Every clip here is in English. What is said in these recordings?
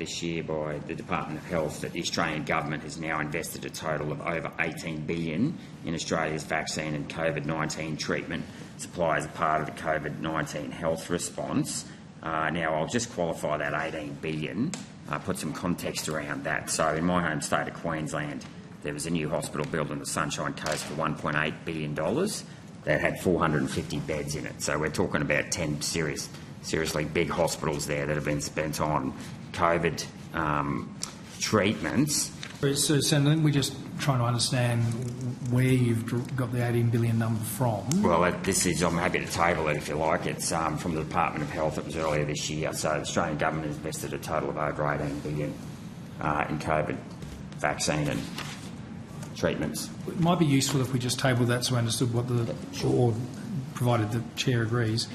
this year by the Department of Health that the Australian government has now invested a total of over $18 billion in Australia's vaccine and COVID-19 treatment supply as a part of the COVID-19 health response. Now, I'll just qualify that $18 billion, put some context around that. So in my home state of Queensland, there was a new hospital built on the Sunshine Coast for $1.8 billion that had 450 beds in it. So we're talking about 10 seriously big hospitals there that have been spent on COVID treatments. So Senator, we're just trying to understand where you've got the $18 billion number from. Well, I'm happy to table it if you like. It's from the Department of Health. It was earlier this year. So the Australian government has invested a total of over $18 billion in COVID vaccine and treatments. It might be useful if we just table that so we understood what or provided the Chair agrees,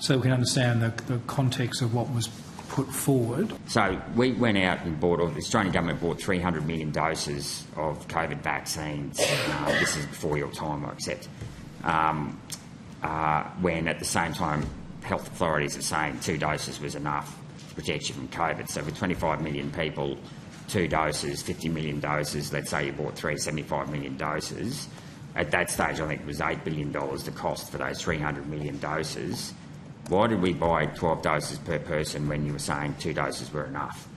so we can understand the context of what was put forward. So we went out and bought, or the Australian government bought 300 million doses of COVID vaccines. This is before your time, I accept. When at the same time health authorities are saying 2 doses was enough to protect you from COVID. So for 25 million people, 2 doses, 50 million doses, let's say you bought 375 million doses. At that stage, I think it was $8 billion the cost for those 300 million doses. Why did we buy 12 doses per person when you were saying 2 doses were enough,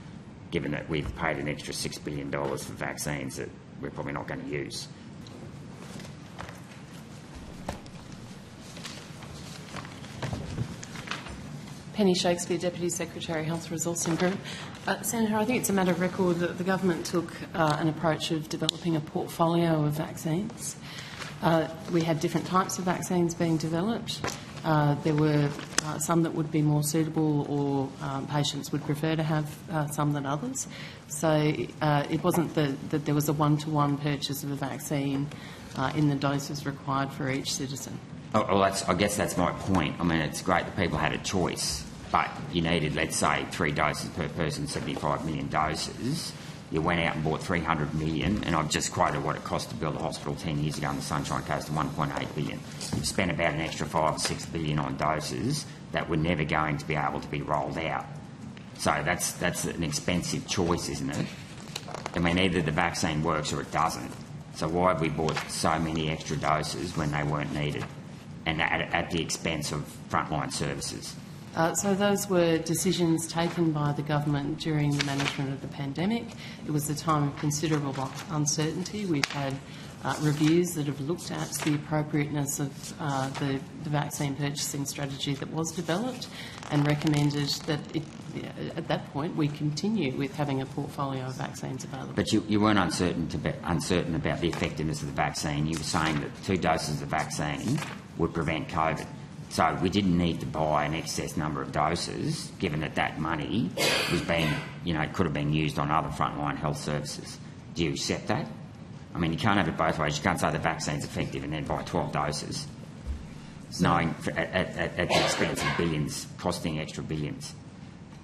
given that we've paid an extra $6 billion for vaccines that we're probably not going to use? Penny Shakespeare, Deputy Secretary, Health Resourcing Group. Senator, I think it's a matter of record that the government took an approach of developing a portfolio of vaccines. We had different types of vaccines being developed. There were some that would be more suitable, or patients would prefer to have some than others. So it wasn't that there was a one-to-one purchase of a vaccine in the doses required for each citizen. Well, I guess that's my point. I mean, it's great that people had a choice, but you needed, let's say, 3 doses per person, 75 million doses. You went out and bought 300 million, and I've just quoted what it cost to build a hospital 10 years ago on the Sunshine Coast, $1.8 billion. You've spent about an extra $5 or $6 billion on doses that were never going to be able to be rolled out. So that's an expensive choice, isn't it? I mean, either the vaccine works or it doesn't. So why have we bought so many extra doses when they weren't needed, and at the expense of frontline services? So those were decisions taken by the government during the management of the pandemic. It was a time of considerable uncertainty. We've had reviews that have looked at the appropriateness of the vaccine purchasing strategy that was developed, and recommended that at that point we continue with having a portfolio of vaccines available. But you weren't uncertain about the effectiveness of the vaccine. You were saying that 2 doses of vaccine would prevent COVID. So we didn't need to buy an excess number of doses, given that money was being, could have been used on other frontline health services. Do you accept that? I mean, you can't have it both ways. You can't say the vaccine's effective and then buy 12 doses, knowing at the expense of billions, costing extra billions.